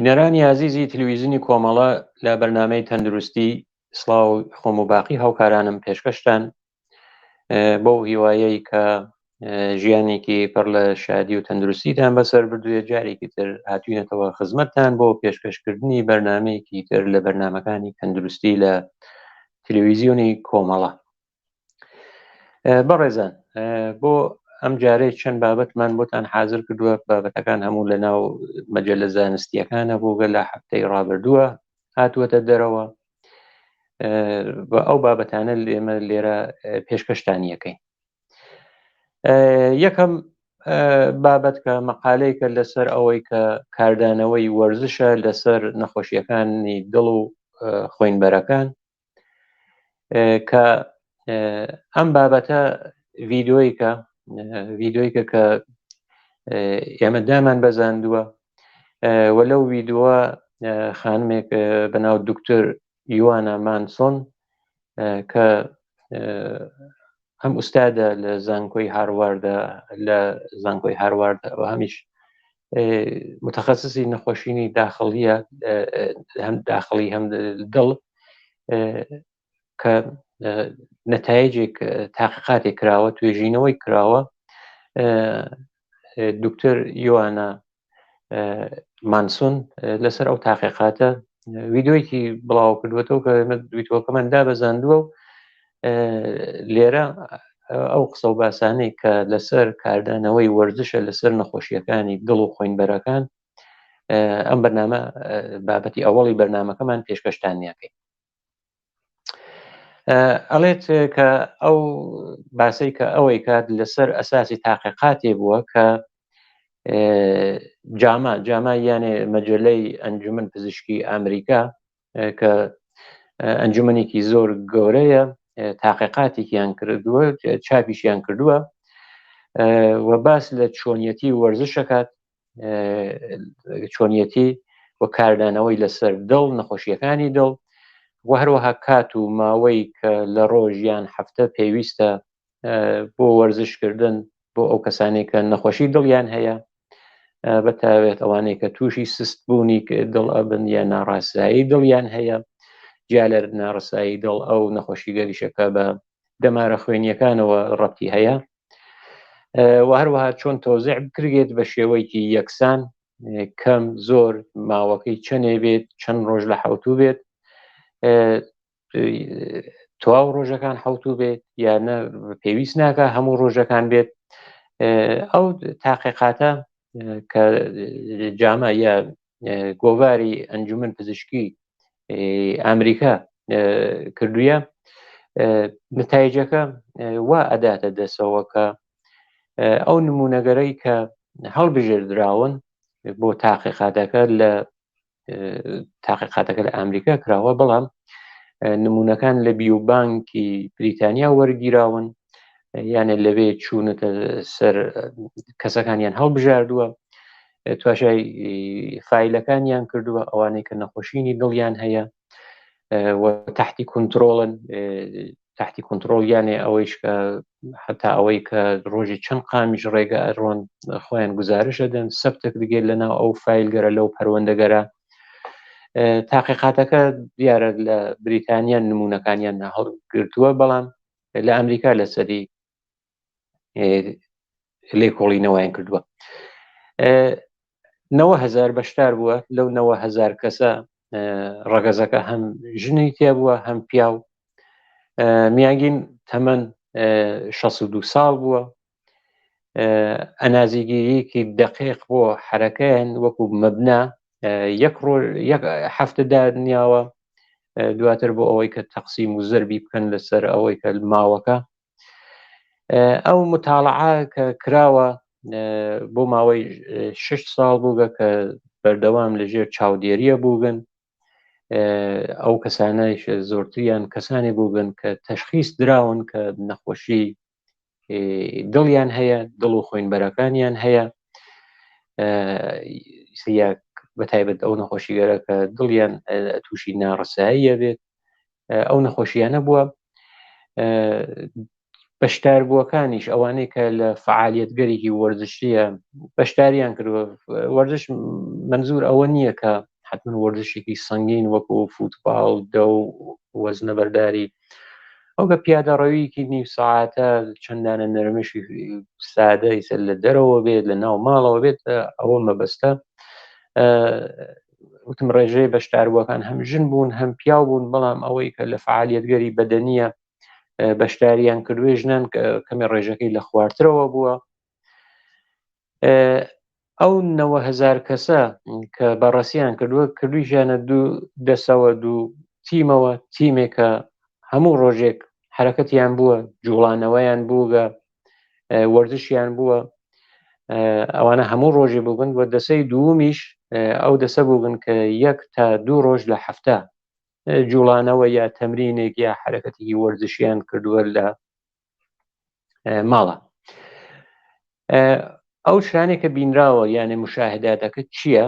بینەرانی عزیزی تلویزیونی کۆمەڵە لە بەرنامەی تەندروستی سڵاو خۆم و باقی هاوکارانم پێشکەشتان بۆ هیوایەی کە ژیانێکی پڕ لە شادی و تەندروستیتان بەسەر بردووە جارێکی تر هاتوینەتەوە خزمەتتان بۆ پێشکەشکردنی بەرنامەیەکی تر لە بەرنامەکانی تەندروستی لە تلویزیۆنی کۆمەڵە. بەڕێزان بۆ ئەم جارەی چەند بابەتمان بۆتان حازر کردووە، بابەتەکان هەموو لە ناو مەجەلە زانستیەکانە بووگە لە هەفتەی ڕابردووە هاتووەتە دەرەوە بە ئەو بابەتانە ئێمە لێرە پێشکەشتانی یەکەین. یەکەم بابەت کە مەقالەیەکە لەسەر ئەوەی کە کاردانەوەی وەرزشە لەسەر نەخۆشیەکانی دڵ و خوێنبەرەکان، کە ئەم بابەتە ڤیدۆیکە کە ئێمە دامان بەزاندووە و لەو ڤیدۆوە خانمێک بەناو دکتۆر یۆانە مانسۆن کە هەم ئوستادە لە زانکۆی هاروارد و هەمیش متخصصی نەخۆشینی داخڵیە، هەم داخڵی هەم دڵ، کە نەتایجێک تاقیقاتێک کراوە، توێژینەوەی کراوە. دکتۆر یۆانە مانسۆن لەسەر ئەو تاقیقاتە ڤیدۆیەکی بڵاو کردوێتەوە کە ڤیدۆکەمان دابەزاندووە و لێرە ئەو قسە و باسانەی کە لەسەر کاردانەوەی وەرزشە لەسەر نەخۆشیەکانی دڵ و خوێنبەرەکان، ئەم بەرنامە بابەتی ئەوەڵی بەرنامەکەمان پێشکەشتانیەکەی. ئەڵێت کە ئەو باسەی کە ئەوەی کات لەسەر ئەساسی تاقیقاتێ بووە کە جاما یانێ مەجلەی ئەنجومەن پزیشکی ئەمریکا کە ئەنجومەنێکی زۆر گەورەیە، تاقیقاتێکیان کردووە، چاپیشیان کردووە و باس لە چۆنیەتی وەرزشەکات، چۆنیەتی و کاردانەوەی لەسەر دڵ، نەخۆشیەکانی دڵ، و هەروەها کات و ماوەی کە لە ڕۆژیان هەفتە پێویستە بۆ وەرزشکردن بۆ ئەو کەسانێک کە نەخۆشی دڵیان هەیە، بەتاوێت ئەوانەی کە تووشی سست بوونی دڵ ئەبن یان ناڕاستایی دڵیان هەیە. جا لە ناڕاستایی دڵ ئەو نەخۆشی گەلیشەکە بە دەمارە خوێنیەکانەوە ڕەبتی هەیە، و هەروەها چۆن تۆزیع بکرێت بە شێوەیەکی یەکسان، کەم زۆر، ماوەکەی چەندێ بێت، چەند ڕۆژ لە حوتوو بێت، تەواو ڕۆژەکان حوتوو بێت یانە پێویست ناکە هەموو ڕۆژەکان بێت. ئەو تاقیقاتە کە جاما یا گۆڤاری ئەنجومەن پزیشکی ئەمریکا کردوویە، نتایجەکە وا ئەداتە دەستەوە کە ئەو نمونەگەرەی کە هەڵبژێردراون بۆ تاقیقاتەکە لە ئەمریکا کراوە، بەڵام نمونەکان لە بیوبانکی بریتانیا وەرگیراون، یانە لەوێ چوونەتە سەر کەسەکانیان هەڵبژاردووە، تواشای فایلەکانیان کردووە، ئەوانەی کە نەخۆشینی دڵیان هەیە و تحتی کۆنتڕۆڵ، یانێ ئەوەیش کە هەتا ئەوەی کە ڕۆژی چەند قامیش ڕێگە ئەڕۆن خۆیان گزارش دەدەن، سەبتێک دەگێت لەناو ئەو فایلگەرە لەو پەروەندەگەرە. تاقیقاتەکە دیارە لە بریتانیا نمونەکانیان هەڵگرتووە، بەڵام لە ئەمریکا لەسەری لێکۆڵینەوەیان کردووە. 90,000 بەشدار بووە، لەو 90,000 کەسە ڕەگەزەکە هەم ژنی تێ بووە هەم پیاو، میانگین تەمەن 62 ساڵ بووە. ئەنازیگیریەکی دقیق بۆ حرەکەیان وەکو مەبنا یەک هەفتە دانیاوە، دواتر بۆ ئەوەی کە تەقسیم و زەربی بکەن لەسەر ئەوەی کە ماوەکە. ئەو متاڵعە کە کراوە بۆ ماوەی 6 ساڵ بووگە کە بەردەوام لەژێر چاودێریە بووگن. ئەو کەسانەیش زۆرتریان کەسانی بووگن کە تەشخیص دراون کە نەخۆشی دڵیان هەیە، دڵ و خوێنبەرەکانیان هەیە، بەتایبەت ئەو نەخۆشیگەرە کە دڵیان تووشی ناڕەساییە بێت. ئەو نەخۆشیانە بووە. بەشداربووەکانیش ئەوانەی کە لە فعالیەتگەرێکی وەرزشیە بەشداریان کردووە. وەرزش منزور ئەوە نییە کە حتمما وەرزشێکی سەنگین وەکو فوتباڵ دە و وەزنە بەرداری ئەوگە پیادەڕەویکی نیو ساعاتە چەندانە نەرمشی سادە ئیسەر لە دەرەوە بێت لە ناو ماڵەوە بێت ئەوە مەبەستە. وتم ڕێژەی بەشداربووەکان هەم ژن بوون هەم پیاو بوون، بەڵام ئەوەی کە لە فعالیەتگەری بەدەنیە بەشداریان کردوێ ژنان کەمی ڕێژەکەی لە خواردترەوە بووە. ئەو 90,000 کەسە کە بەڕەسییان کردویشیانە دوو دەسەوە دوو تیمەوە، تیمێکە هەموو ڕۆژێک حرەکەتیان بووە، جوڵانەوەیان بووگە وەرزشیان بووە، ئەوانە هەموو ڕۆژێ بووبن وە دەسەی دوومیش ئەو دەسە بووبن کە 1 تا 2 ڕۆژ لە هەفتە جوڵانەوە یا تەمرینێک یا حرەکەتێکی وەرزشیان کردووە لە ماڵە. ئەو شانێک کە بینراوە یانێ مشاهداتەکە چییە؟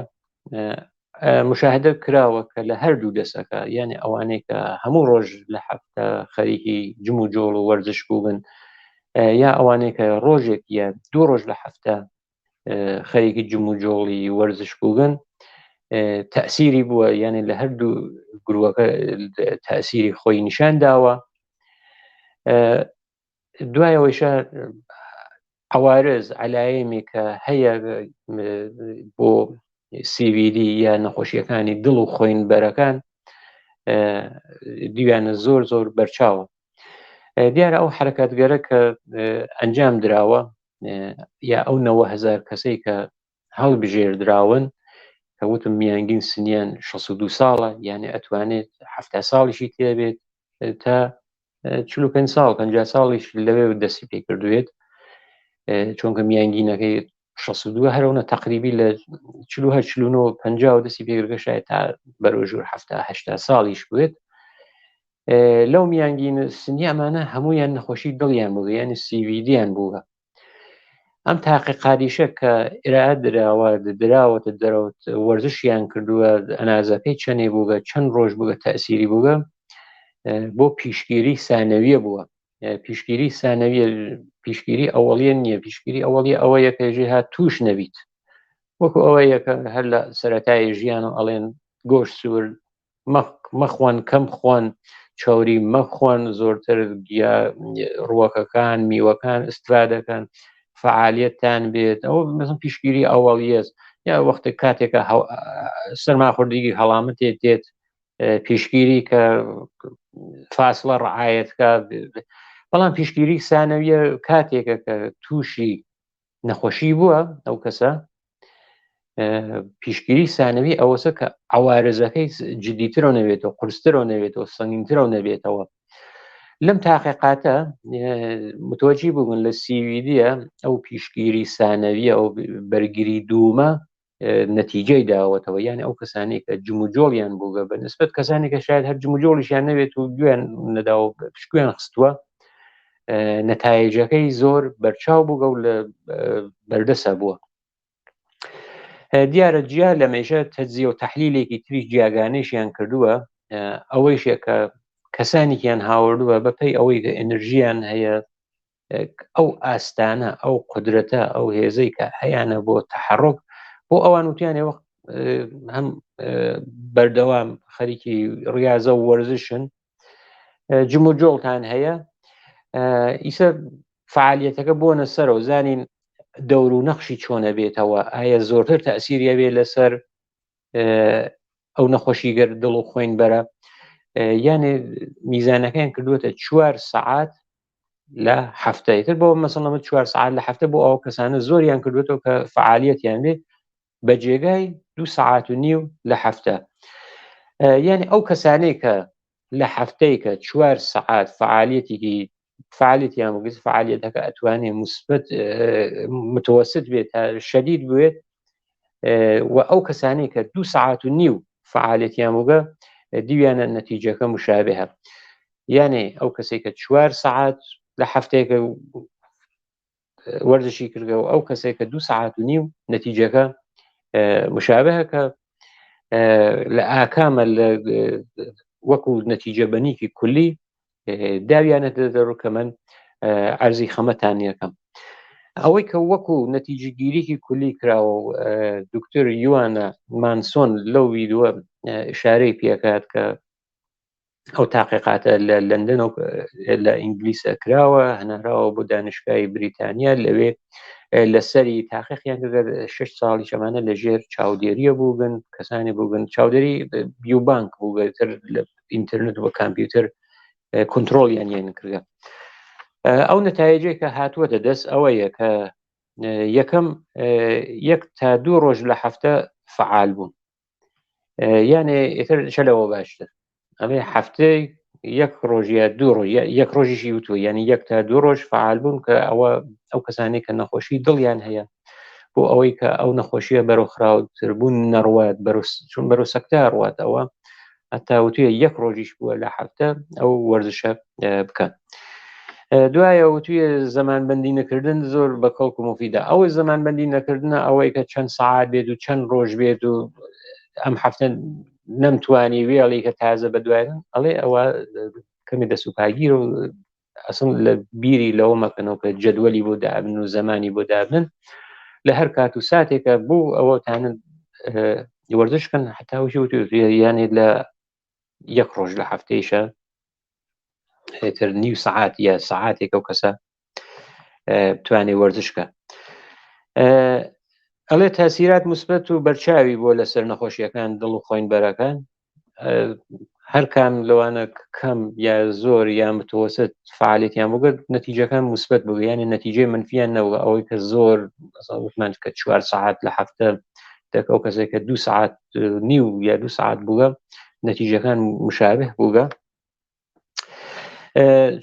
مشاهدە کراوە کە لە هەردوو دەسەکە یعنی ئەوانەی کە هەموو ڕۆژ لە هەفتە خەریکی جم و جۆڵ و وەرزش بووبن یا ئەوانەی کە ڕۆژێک یا 2 ڕۆژ لە هەفتە خەریکی جم و جۆڵی وەرزش بووبن تەسیری بووە، یعنی لە هەردوو گرووەکە تەسیری خۆی نیشان داوە. دوایەوەیشە عوارز علایمی کە هەیە بۆ CVD یا نەخۆشیەکانی دڵ و خوێنبەرەکان دیوانە زۆر زۆر بەرچاوە. دیارە ئەو حرەکەتگەرە کە ئەنجام دراوە یا ئەو 90,000 کەسەی کە هەڵبژێردراون کە وتم میانگین سنیان 62 ساڵە، یعنی ئەتوانێت 70 ساڵیشی تێبێت تا 45 ساڵ 50 ساڵیش لەوێ دەستی پێ کردوێت، چونکە میانگینەکەی 62 هەرەونە تقریبی لە 49 دەستی پێگرگە شاید تا بەرەوژور 70 ساڵیش بوێت. لەو میانگین سنی ئەمانە هەمویان نەخۆشی دڵیان بووە، یعنی CVDیان بووە. ئەم تاقیقاتیشە کە ئێرە دراوەتە دەرەوت وەرزشیان کردووە ئەنازەکەی چەندێ بووگە چەند ڕۆژ بووگە تەسیری بووگە بۆ پیشگیری سانەویە بووە. پیشگیری سانەویە پیشگیری ئەوەڵیە نییە، پیشگیری ئەوەڵی ئەوەیە پێژێ هات توش نەبیت، وەکو ئەوەیە کە هەر لە سەرەتای ژیان و ئەڵێن گۆشت سوور مەخۆن کەم خۆن، چاوری مەخۆن، زۆرتر ڕووەکەکان میوەکان ئستفادەکەن، فعالیەتتان بێت. ئەوە مەسەڵەن پیشگیری ئەوەڵیە. یا وەختێک کاتێکە سەرماخوردگی هەڵامەتێت دێت پیشگیری کە فاصلە ڕعایەتکە. بەڵام پیشگیری سانەویە کاتێکە کە تووشی نەخۆشی بووە ئەو کەسە، پیشگیری سانەوی ئەوەسە کە عوارزەکەی جدیترەوە نەبێتەوە، قورسترەوە نەبێتەوە، سەنگینترەوە نەبێتەوە. لەم تاقیقاتە متوەجی بوون لە CVDە ئەو پیشگیری سانەویە ئەو بەرگری دوومە نەتیجەی داوەتەوە، یعنی ئەو کەسانی کە جم و جۆڵیان بووگە بە نسبەت کەسانی کە شاید هەر جم و جۆڵیشیان نەوێت و گوێیان نەداوە پشکوێن خستووە، نەتایجەکەی زۆر بەرچاو بووگە و لە بەردەسە بووە. دیارە جیا لە مێژە تەجزیە و تەحلیلێکی تریش جیاگانەیشیان کردووە، ئەوەیشە کە کەسانێکیان هاوردووە بەپەی ئەوەی کە ئەنرژیان هەیە، ئەو ئاستانە ئەو قودرەتە ئەو هێزەی کە هەیەە بۆ تەحەڕک بۆ ئەوان وتیانێ وەخت هەم بەردەوام خەریکی ڕاضە و وەرزشن، جم و جۆڵتان هەیە، ئیسە فعالیەتەکە بۆنە سەرەوە زانین دەور و نەخشی چۆنە بێتەوە، ئایا زۆرتر تەسیریە بێ لەسەر ئەو نەخۆشیگەر دڵ و خوێنبەرە، یانێ میزانەکەیان کردووەتە 4 سەعات لە هەفتەیەتر بۆ مەسەڵەن 4 سەعات لە هەفتە بۆ ئەو کەسانە زۆریان کردوێتەوە کە فعالیەتیان بێ بە جێگای 2.5 ساعات لە هەفتە. یعنی ئەو کەسانەی کە لە هەفتەی کە 4 سەعات فعالیەتیان وگەز فعالیەتەکە ئەتوانێ مثبت متوسط بێت تا شەدید بوێت، و ئەو کەسانەی کە 2.5 ساعات فعالیەتیان وگە دیویانە نەتیجەکە مشابهە. یعنی ئەو کەسێک کە 4 سەعات لە هەفتەیەکە وەرزشی کردەوە و ئەو کەسێک کە 2.5 ساعات نەتیجەکە مشابهە، کە لە ئاکامە وەکو نەتیجە بەنیکی کولی داویانە دەڕوو کە من عەرزی خەمەتان یەکەم. ئەوەی کە وەکو نەتیجەگیریکی کولی کراوە و دکتۆر یوانە مانسۆن لەو ویدووە ئشارەی پێکات کە ئەو تاقیقاتە لە لەندەن لە ئینگلیسە کراوە هەناراوە بۆ دانشگای بریتانیا لەوێ لەسەری تاقیقیان 6 ساڵی شەمانە لە ژێر چاودێریە بووبن کەسانی بووبن چاودێری بیوبانک بووگەتر لە ئینترنت بۆ کامپیوتەر کنترۆلیان یان کردە. ئەو نەتایجەی کە هاتووەتە دەست ئەوەیە کە یەکەم 1 تا 2 ڕۆژ لە هەفتە فعال بوون یانێ ئێتر شەلەوە باشتر ئەمێ هەفتەی 1 ڕۆژ یا 2 ڕۆژ 1 ڕۆژیشی وتووە یعنی 1 تا 2 ڕۆژ فعال بوون کە ئەوە ئەو کەسانی کە نەخۆشی دڵیان هەیە بۆ ئەوەی کە ئەو نەخۆشیە بەرەوخراوتر بوون نەڕوات چون بەرەو سەکتا ڕوات ئەوە هەتا وتویە 1 ڕۆژیش بووە لە هەفتە ئەو وەرزشە بکەن. دوایە وتویە زەمانبەندی نەکردن زۆر بە کەڵک و مفیدە. ئەوەی زەمانبەندی نەکردنە ئەوەی کە چەند سەعات بێت و چەند ڕۆژ بێت و ئەم هەفتە نەمتوانی وێڵی کە تازە بەدواین ئەڵێ ئەوە کەمی دەسوپاگیر و ئەسڵ لە بیری لەوە مەکەنەوە کە جەدوەلی بۆ دابن و زەمانی بۆ دابن لە هەر کات و ساتێکە بوو ئەوەتانن وەرزشکن حتاوشی یانێ لە 1 ڕۆژ لە هەفتەیشە تر نیو سعات یا سعاتێک ئەو کەسە بتوانێ وەرزشکە. ئەڵێ تاسیرات مثبت و بەرچاوی بۆ لەسەر نەخۆشیەکان دڵ و خۆینبەرەکان هەر کام لەوانە کەم یا زۆر یا متوسط فعالیتیان بگرت نەتیجەکان مثبت بوو یعنی نەتیجەی منفیان نەوە ئەوەی کە زۆر وتمان کە 4 سعات لە هەفتە دەکە ئەو کەسێک کە 2 سعات نیو یا 2 سعات بووە نەتیجەکان مشابه بووگە.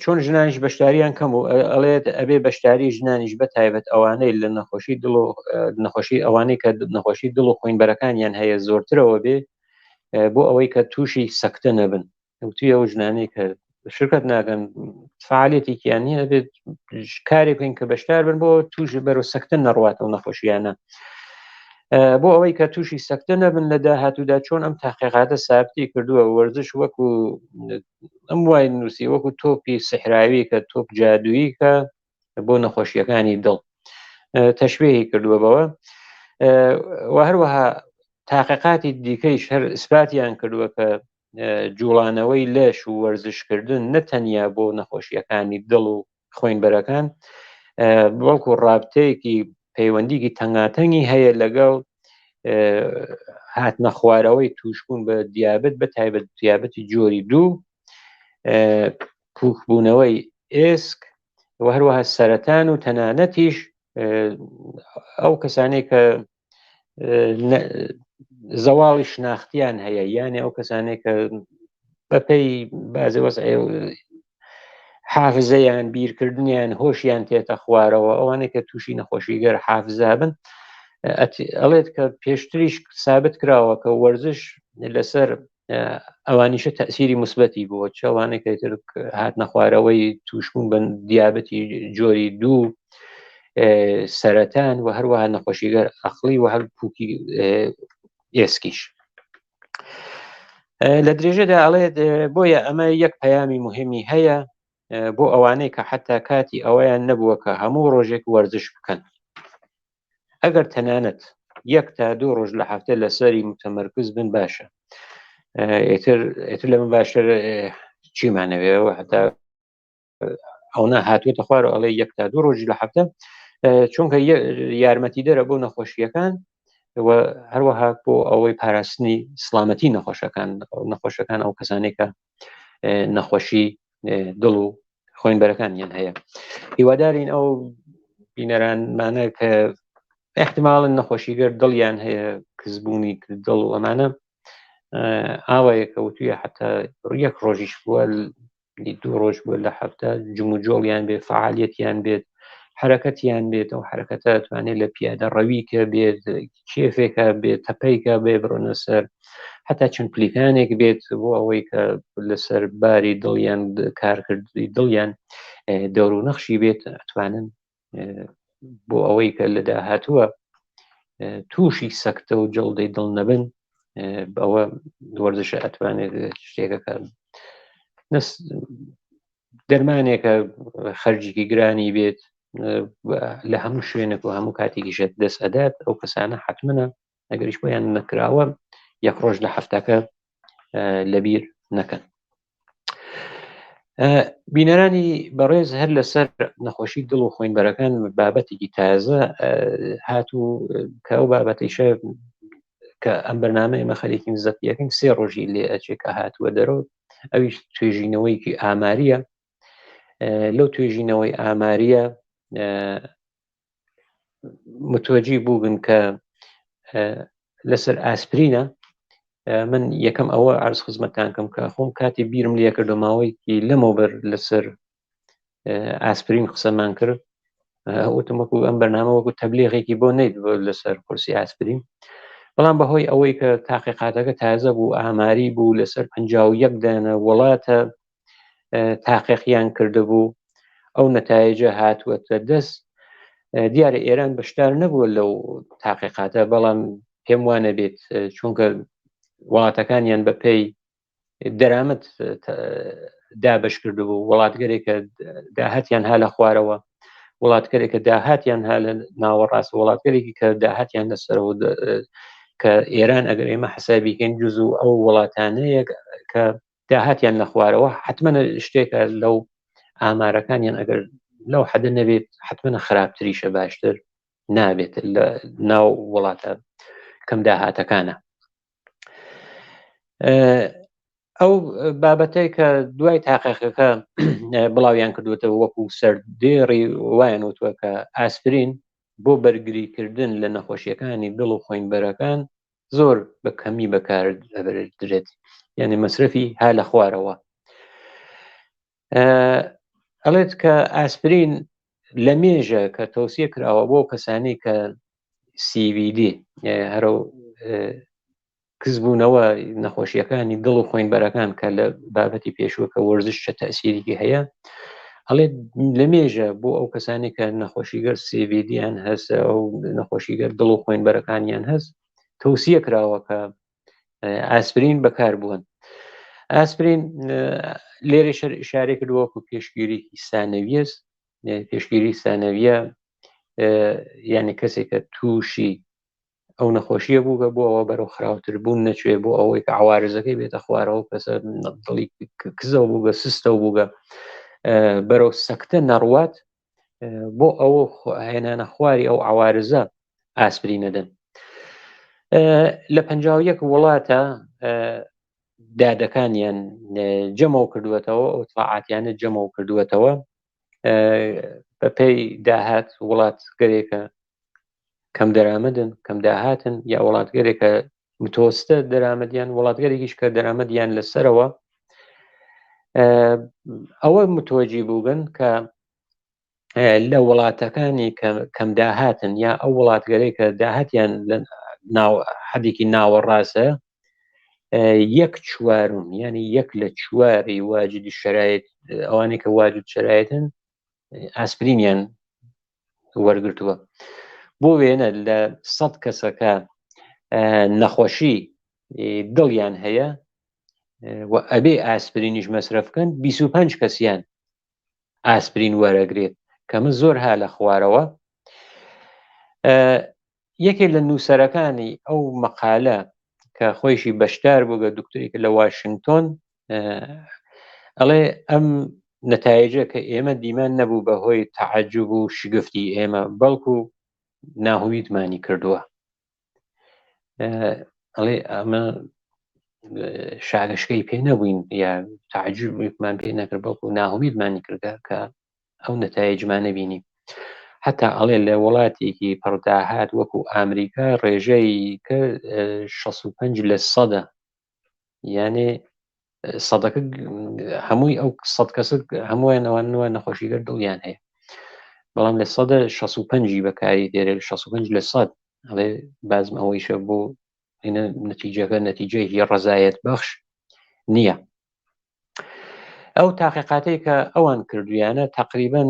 چۆن ژنانیش بەشداریان کەم و ئەڵێت ئەبێ بەشداری ژنانیش بە تایبەت ئەوانەی لە نەخۆشی دڵ و نەخۆشی ئەوانەی کە نەخۆشی دڵ و خوێنبەرەکانیان هەیە زۆرترەوە بێ بۆ ئەوەی کە تووشی سەکتە نەبن. توی ئەو ژنانەی کە شرکت ناکەن فعالیتێکیان نیە بێت کارێک بکەین کە بەشدار بن بۆ توش بەرەو سەکتە نەڕواتەوە نەخۆشیانە بۆ ئەوەی کە تووشی سەکتە نەبن لە داهاتوودا چۆن ئەم تاقیقاتە سابتی کردووە وەرزش وەکو ئەم وای نووسی وەکو تۆپی سحراوی کە تۆپ جادوویی کە بۆ نەخۆشیەکانی دڵ تەشبیهی کردووە بەوە و هەروەها تاقیقاتی دیکەیش هەر ئیسباتیان کردووە کە جوڵانەوەی لەش و وەرزشکردن نەتەنیا بۆ نەخۆشیەکانی دڵ و خوێنبەرەکان بەڵکو ڕابطەیەکی پەیوەندیکی تەنگاتەنگی هەیە لەگەڵ هاتنە خوارەوەی توشبوون بە دیابەت بە تایبەت دیابەتی جۆری 2 پووکبوونەوەی ئێسک و هەروەها سەرەتان و تەنانەتیش ئەو کەسانەی کە زەواڵی شناختیان هەیە یانێ ئەو کەسانەی کە بەپەی بازێ وەسع حافزەیان بیرکردنیان هۆشیان تێتە خوارەوە ئەوانەی کە تووشی نەخۆشیگەر حافزا بن ئەڵێت کە پێشتریش ثابت کراوە کە وەرزش لەسەر ئەوانیشە تەسیری مثبەتی بووە چاوانێک تر هاتنە خوارەوەی توشبوون بن دیابەتی جۆری 2 سەرەتان و هەروەها نەخۆشیگەر ئەقڵی و هەر پووکی ئێسکیش لە درێژەدا ئەڵێت بۆیە ئەمە یەک پەیامی مهمی هەیە بۆ ئەوانەی کە حتا کاتی ئەوەیان نەبووە کە هەموو ڕۆژێک وەرزش بکەن ئەگەر تەنانەت 1 تا 2 ڕۆژ لە هەفتە لەسەری متەمەرکز بن باشە ئێتر لە من باشتر چیمانەوێەوە هەتا ئەونا هاتوێتە خوارەوە ئەڵێ 1 تا 2 ڕۆژی لە هەفتە چونکە یارمەتی دەرە بۆ نەخۆشیەکان و هەروەها بۆ ئەوەی پاراستنی سڵامەتی نەخۆشەکان ئەو کەسانێکە نەخۆشی دڵ و خوێنبەرەکانیان هەیە هیوادارین ئەو بینەرانمانە کە احتماڵن نەخۆشیگەر دڵیان هەیە کەسبوونی دڵ و ئەمانە ئاوایە کە وتویە حتا 1 ڕۆژیش بووە 2 ڕۆژ بووە لە هەفتە جم و جۆڵیان بێت فعالیەتیان بێت حرەکەتیان بێت ئەو حرەکەتە توانێت لە پیادە ڕەویکە بێت کێفێکە بێت تەپەیکە بێ بڕۆنە سەر حتا چەند پلیکانێک بێت بۆ ئەوەی کە لەسەر باری دڵیان کارکردی دڵیان دەور و نەخشی بێت ئەتوانن بۆ ئەوەی کە لە داهاتووە تووشی سەکتە و جەڵدەی دڵ نەبن بەوە وەرزشە ئەتوانێت شتێکەکە دەرمانێکە خەرجێکی گرانی بێت لە هەموو شوێنێک و هەموو کاتێکیشت دەست ئەدات ئەو کەسانە حتممە ئەگەریش بۆیان نەکراوە یەک ڕۆژ لە هەفتەکە لەبیر نەکەن. بینەرانی بەڕێز هەر لەسەر نەخۆشی دڵ و خوێنبەرەکان بابەتێکی تازە هاتوو کە ئەو بابەتیشە کە ئەم بەرنامە ئێمە خەریکی نزەتیەکەین 3 ڕۆژی لێ ئەچێکە هاتووە دەرەوە ئەویش توێژینەوەیکی ئاماریە. لەو توێژینەوەی ئاماریە متوەجی بووبن کە لەسەر ئاسپرینە. من یەکەم ئەوە عرض خزمەتتان کەم کە خۆم کاتی بیرم لێ کردو ماوەیەکی لەمەوبەر لەسەر ئاسپرین قسەمان کرد وتم وەکو ئەم بەرنامە وەکو تەبلیغێکی بۆ نەیت لەسەر کورسی ئاسپرین، بەڵام بەهۆی ئەوەی کە تاقیقاتەکە تازە بوو ئاماری بوو لەسەر 51 دانە وڵاتە تاقیقیان کردبوو ئەو نەتایجە هاتووەتە دەست. دیارە ئێران بەشدار نەبووە لەو تاقیقاتە، بەڵام پێم وانە بێت چونکە وڵاتەکانیان بە پێی دەرامەت دابش کردبوو، وڵاتگەرێکە داهاتیان ها لە خوارەوە، وڵاتگەرێکە داهاتیان ها لە ناوەڕاست، وڵاتگەرێکی کە داهاتیان لەسەرەوە کە ئێران ئەگەر ئێمە حسابیکەین جزو ئەو وڵاتانەیە کە داهاتیان لە خوارەوە حتممە شتێکە لەو ئامارەکانیان ئەگەر لەو حەدە نەبێت حتممە خراپتریشە باشتر نابێت لە ناو وڵاتە کەم داهاتەکانە. ئەو بابەتەی کە دوای تاقیقەکە بڵاویان کردوێتەوە وەکو سەردێڕی وایان وتووە کە ئاسپرین بۆ بەرگریکردن لە نەخۆشیەکانی دڵ و خوێنبەرەکان زۆر بە کەمی بەکاردرێت، یعنی مەصرفی ها لە خوارەوە. ئەڵێت کە ئاسپرین لە مێژە کە تەوسیە کراوە بۆ کەسانی کە CVD هەرو کەسبوونەوە نەخۆشیەکانی دڵ و خوێنبەرەکان کە لە بابەتی پێشووە کە وەرزش چە تەسیریکی هەیە، ئەڵێت لە مێژە بۆ ئەو کەسانی کە نەخۆشیگەر CVDیان هەست ئەو نەخۆشیگەر دڵ و خوێنبەرەکانیان هەست تەوسیە کراوە کە ئاسپرین بەکاربوون. ئاسپرین لێرە ئشارەی کردووەکو پێشگیریی سانەویە، پێشگیری سانەویە یعنی کەسێک کە تووشی ئەو نەخۆشیە بووگە بۆ ئەوە بەرەو خراوتر بوون نەچوێ بۆ ئەوەی کە عوارزەکەی بێتە خوارەوە کەسە دڵی کزەوە بووگە سستەوە بووگە بەرەو سەکتە نەڕوات بۆ ئەوە هێنانە خواری ئەو عوارزە ئاسپرینەدەن. لە 51 وڵاتە دادەکانیان جەمەو کردوێتەوە ئەو تەڵاعاتیانە جەمەو کردوێتەوە بە پێی داهات وڵات گەرێکە کەم دەرامەدن کەم داهاتن یا وڵاتگەرێکە متۆستە دەرامەدیان وڵاتگەرێکیش کە دەرامەدیان لەسەرەوە ئەوە متوەجی بووبن کە لە وڵاتەکانی کەم داهاتن یا ئەو وڵاتگەرێکە داهاتیان لە حەدێکی ناوەڕاستە 1/4 ینی 1/4 واجدی شرایط ئەوانەی کە واجد شرایطن ئاسپرینیان وەرگرتووە. بۆ وێنە لە 100 کەسەکە نەخۆشی دڵیان هەیە و ئەبێ ئاسپرینیش مەصرفکەن 25 کەسیان ئاسپرین وەرەگرێت کەمە زۆر ها لە خوارەوە. یەکێک لە نووسەرەکانی ئەو مەقالە کە خۆیشی بەشدار بووگە دکتۆرێکە لە واشنگتۆن ئەڵێ ئەم نەتایجە کە ئێمە دیمان نەبوو بەهۆی تەعەجوب و شگفتی ئێمە بەڵکو ناهویدمانی کردووە. ئەڵێ ئەمە شاگەشکەی پێ نەبووین یا تەعەجوبمان پێ نەکرد بەڵکو ناهویدمانی کردە کە ئەو نەتایجمان نەبینی. حتا ئەڵێ لە وڵاتێکی پڕداهات وەکو ئامریکا ڕێژەی کە 65% یانێ سەدەکە هەمووی ئەو 100 کەسە هەموویان ئەوانەوە نەخۆشیگەر دڵیان هەیە، بەڵام لە 65 بەکاری دێرە 65% ئەڵێ بازم ئەوەیشە بۆ نەتیجەکە نەتیجەیەکی ڕەزایەت بەخش نییە. ئەو تاقیقاتەی کە ئەوان کردویانە تقریباً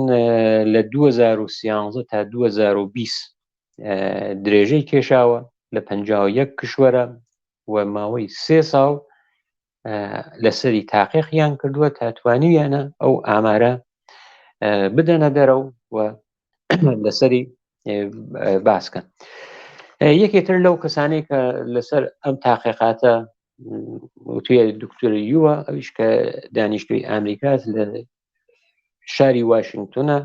لە 2013 تا 2020 درێژەی کێشاوە لە 51 کشوەرە و ماوەی 3 ساڵ لەسەری تاقیقیان کردووە تا توانیویانە ئەو ئامارە بدەنە دەرەوە و لەسەری باسکە. یەکێتر لەو کەسانەی کە لەسەر ئەم تاقیقاتە توێ دکتۆر یووە، ئەویش کە دانیشتووی ئامریکات لە شاری واشنگتونە،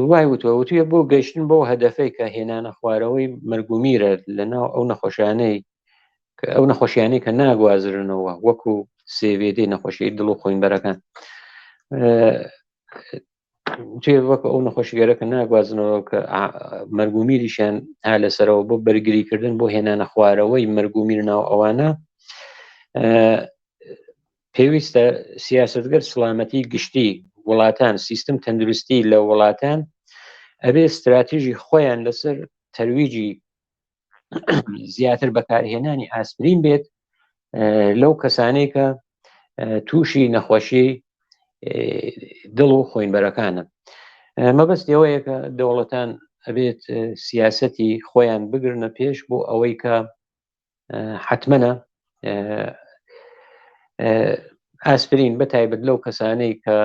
وای وتوە وتویە بۆ گەیشتن بۆ هەدەفەی کە هێنانە خوارەوەی مەرگومیرە لەناو ئەو نەخۆشیانەی کە ناگوازرنەوە، وەکو سێڤێدەی نەخۆشی دڵ و خۆینبەرەکان، وەکو ئەو نەخۆشیگەرەکە ناگوازنەوە کە مەرگومیریشیان ها لەسەرەوە بۆ بەرگریکردن بۆ هێنانە خوارەوەی مەرگومیر ناو ئەوانە، پێویستە سیاسەتگەر سڵامەتی گشتی وڵاتان، سیستم تەندروستی لە وڵاتان ئەبێ استراتیژی خۆیان لەسەر تەرویجی زیاتر بەکارهێنانی ئاسپرین بێت لەو کەسانەی کە تووشی نەخۆشی دڵ و خۆینبەرەکانن. مەبەستی ئەوەیە کە دەوڵەتان ئەبێت سیاسەتی خۆیان بگرنە پێش بۆ ئەوەی کە حتمەنە ئاسپرین بەتایبەت لەو کەسانەی کە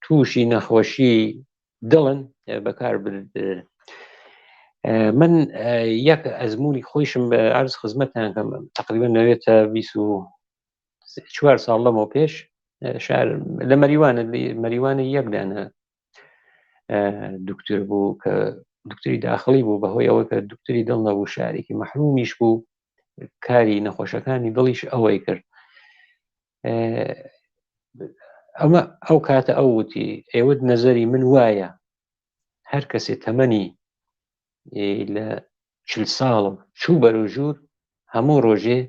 تووشی نەخۆشی دڵن بەکار برد. من یەک ئەزمموی خۆشم بە عرض خزمەتان کەم تقریبا نوێتە 24 ساڵ لەمەوە پێش لە مەریوانە یەکدانە دکتۆر بوو کە دکتۆری داخلی بوو، بەهۆی ئەوە کە دکتۆری دڵ نەبوو، شارێکی مەحرومیش بوو، کاری نەخۆشەکانی دڵیش ئەوەی کرد. ئەمە ئەو کاتە ئەو وتی ئێوە نەزەری من وایە هەر کەسێ تەمەنی لە 40 ساڵم چوو بەرەوژوور هەموو ڕۆژێ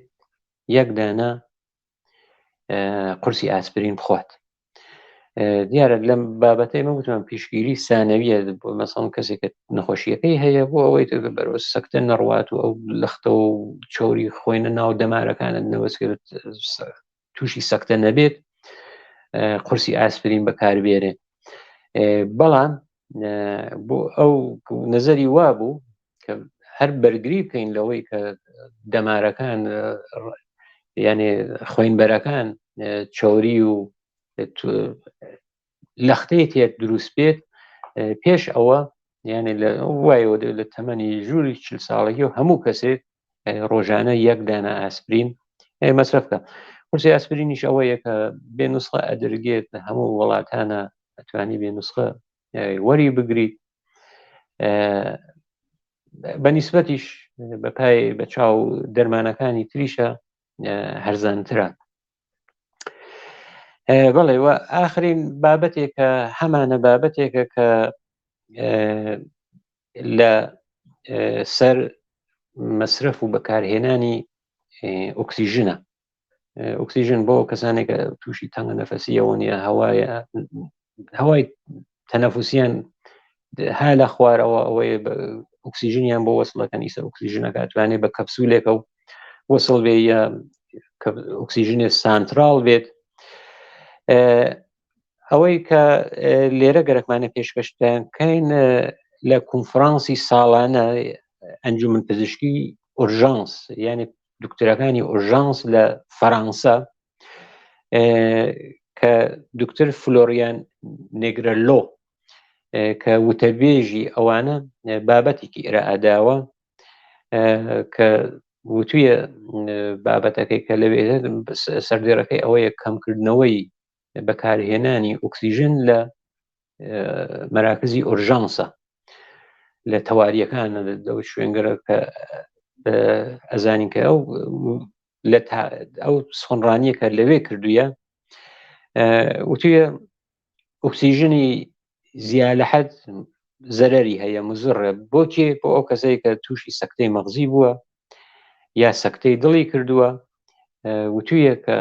یەکدانە قورسی ئاسپرین بخوات. دیارە لەم بابەتەی من وتمان پیشگیری سانەویە، بۆ مەسەڵەن کەسێک نەخۆشیەکەی هەیە بۆ ئەوەی بەرەوە سەکتە نەڕوات و ئەو لەختە و چۆری خۆینە ناو دەمارەکانت نەوەسکرد تووشی سەکتە نەبێت، قورسی ئاسپرین بەکاربێنێ. بەڵام بۆ ئەو نەزەری وا بوو کە هەر بەرگری بکەین لەوەی کە دەمارەکان یعنی خوێنبەرەکان چۆری و لەختەی تێت دروست بێت پێش ئەوە، یعنی وایەوە لە تەمەنی ژووری 40 ساڵەکی و هەموو کەسێک ڕۆژانە یەکدانە ئاسپرین مەصرفکە. قورسی ئاسپرینیش ئەوەیە کە بێ نوسخە ئەدرگێت لە هەموو وڵاتانە ئەتوانی بێ نوسخە وەری بگریت، بەنیسبەتیش بەپای بە چاو دەرمانەکانی تریشە هەرزانترە. بەڵێ وە ئاخرین بابەتێکە هەمانە بابەتێکە کە لە سەر مەصرف و بەکارهێنانی ئۆکسیژنە. ئۆکسیژن بۆ کەسانێکە تووشی تەنگە نەفەسیەوە نیە، هەوای تەنەفوسیان ها لە خوارەوە ئەوەیە ئۆکسیژنیان بۆ وەسڵەکەن، ئیسە ئۆکسیژنەکە ئەتوانێت بە کەپسولێکە و وەسڵ بێ یا ئۆکسیژنێ سانترال بێت. ئەوەی کە لێرە گەرەکمانە پێشکەشتەکەین لە کۆنفرانسی ساڵانە ئەنجومەن پزیشکی ئۆرژانس، یعنی دکتۆرەکانی ئۆرژانس لە فەرانسا، کە دکتۆر فلۆریان نێگرەلۆ کە وتەبێژی ئەوانە بابەتێکی ئێرائەداوە کە وتویە بابەتەکەی کە لەوێ سەردێڕەکەی ئەوەیە کەمکردنەوەی بەکارهێنانی ئۆکسیژن لە مەراکزی ئۆرژانسە لە تەواریەکان لەو شوێنگەرە کە ئەزانین کە ئەو سخۆنڕانیە کە لەوێ کردوویە، وتویە ئۆکسیژنی زیا لە حەد زەرەری هەیە، مزڕە. بۆچێ؟ بۆ ئەو کەسەی کە تووشی سەکتەی مەغزی بووە یا سەکتەی دڵی کردووە، وتویە کە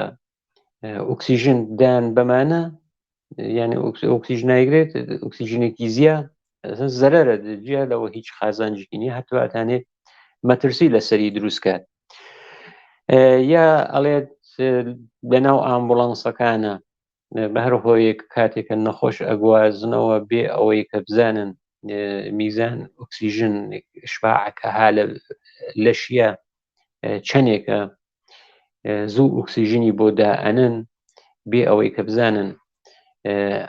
ئۆکسیژن دان بەمانە، یعنی ئۆکسیژنایگرێت ئۆکسیژنێکی زیە زەرەرە، جیا لەوە هیچ خازانجیکی نیە، هەتواتانێت مەترسی لەسەری دروستکات. یا ئەڵێت بەناو ئامبوڵانسەکانە بە هەر هۆیەک کاتێکە نەخۆش ئەگوازنەوە بێ ئەوەی کە بزانن میزان ئۆکسیژن شباعەکە ها لەشیە چەندێکە زوو ئۆکسیژنی بۆ دائەنن بێ ئەوەی کە بزانن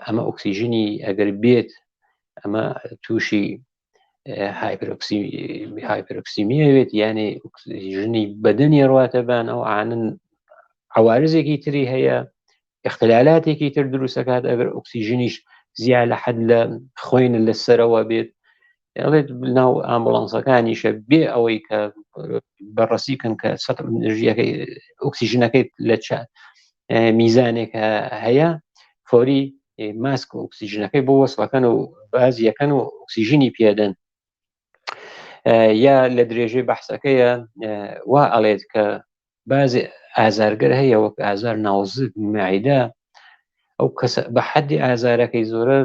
ئەمە ئۆکسیژنی ئەگەر بێت ئەمە تووشی هایپرۆکسیمیەوێت، یانێ ئۆکسیژنی بەدەنی ڕواتەبان ئەو ئانن عوارزێکی تری هەیە، اختلالاتێکی تر دروستەکات ئەگەر ئۆکسیژنیش زیاد لە حەد لە خوێنە لەسەرەوە بێت. ئەڵێت ناو ئامبوڵانسەکانیشە بێ ئەوەی کە بەڕەسی بکەن کە ئەنرژیەکەی ئۆکسیژنەکەی لە میزانێک هەیە، فۆری ماسک ئۆکسیژنەکەی بۆ وەسڵەکەن و بازیەکەن و ئۆکسیژنی پێدەن. یا لە درێژەی بەحسەکەیە وا ئەڵێت کە بازی ئازارگەر هەیە وەک ئازار ناوزک معیدە، ئەو کەسە بە حەدی ئازارەکەی زۆرە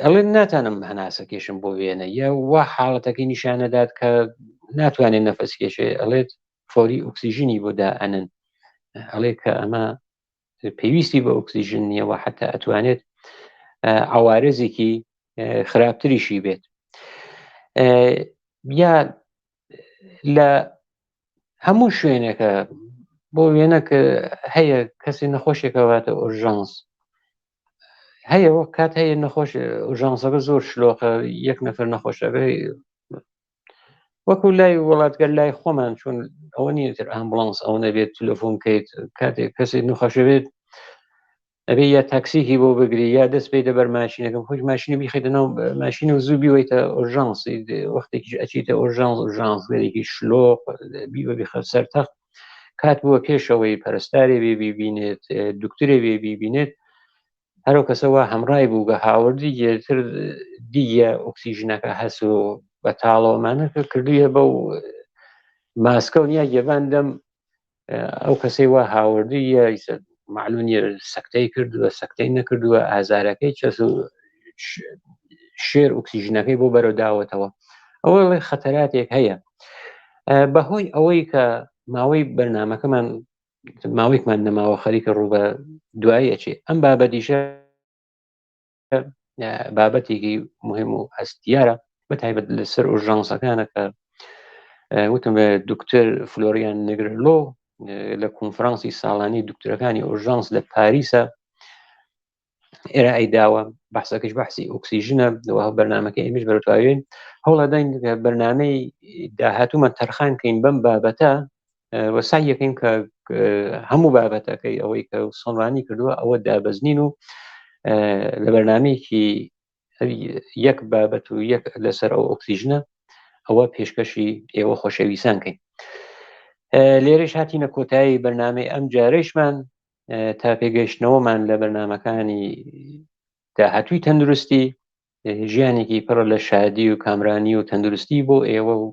ئەڵێن ناتانم هەناسەکێشم بۆ وێنە، یا وا حاڵەتەکەی نیشانەدات کە ناتوانێت نەفەس کێشێ، ئەڵێت فۆری ئۆکسیژنی بۆ دائەنن. ئەڵێ کە ئەمە پێویستی بە ئۆکسیژن نیەوە، حتا ئەتوانێت عوارزێکی خراپتریشی بێت. یا لە هەموو شوێنێکە بۆ وێنەکە هەیە کەسی نەخۆشێکەواتە ئۆرژانس هەیە، وەک کات هەیە نەخۆش ئۆرژانسەکە زۆر شلۆقە، یەک نەفر نەخۆشەکەی وەکو لای وڵاتگەر لای خۆمان چۆن ئەوە نیەتر ئامبڵانس ئەو نەبێت تەلەفۆن کەیت کاتێک کەسێک نەخۆشەوێت ئەبێ یا تاکسیکی بۆ بگری یا دەست پێی دەبەر ماشینەکەم خۆش ماشینە بیخیتە ناو ماشینە و زوو بیوەیتە ئۆرژانسی، وەختێکیش ئەچیتە ئۆرژانسگەرێکی شلۆق بیوە بخە سەر تەخت، کات بووە پێشەوەی پەرستارێ بێ بیبینێت، دکتۆرێ بێ بیبینێت، هەرو کەسەوە هەمڕای بوو بە هاوردی گێتر دیگە ئۆکسیژنەکە هەس و بە تاڵەوەمانەکە کردویە بەو ماسکە و نیا گێبان دەم ئەو کەسەی وا هاوردیە معلومیە سەکتەی کردووە سەکتەی نەکردووە، ئازارەکەی چەس و شێر ئۆکسیژنەکەی بۆ بەرەو داوەتەوە. ئەوە خەتەراتێک هەیە. بەهۆی ئەوەی کە ماوەی بەرنامەکەمان ماوەیەکمان نەماوە خەریکە ڕوو بە دوایی ئەچێ، ئەم بابەتیشە بابەتێکی مهم و هەستیارە بەتایبەت لەسەر ئۆرژانسەکانە کە وتم بە دکتۆر فلۆریان نگرلۆ لە کۆنفرانسی ساڵانی دکتۆرەکانی ئۆرژانس لە پاریسە ئێرائەی داوە، بەحسەکەش بەحسی ئۆکسیژنە، دەوە بەرنامەکە ئێمەش بەرەتاوێن هەوڵەدەین بەرنامەی داهاتوومە تەرخانکەین بەم بابەتە وە سعی یەکەین کە هەموو بابەتەکەی ئەوەی کە سۆنڕانی کردووە ئەوە دابەزنین و لە بەرنامەیەکی یەک بابەت و یەک لەسەر ئەو ئۆکسیژنە ئەوە پێشکەشی ئێوە خۆشەویستان لێرەش هاتینە کۆتایی بەرنامەی ئەم جارەیشمان تا پێگەیشتنەوەمان لە بەرنامەکانی داهاتووی تەندروستی، ژیانێکی پڕ لە شادی و کامرانی و تەندروستی بۆ ئێوە و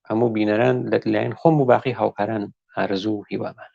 هەموو بینەران لەلایەن خۆم و باقی هاوکاران ئارەزوو و هیوامانە.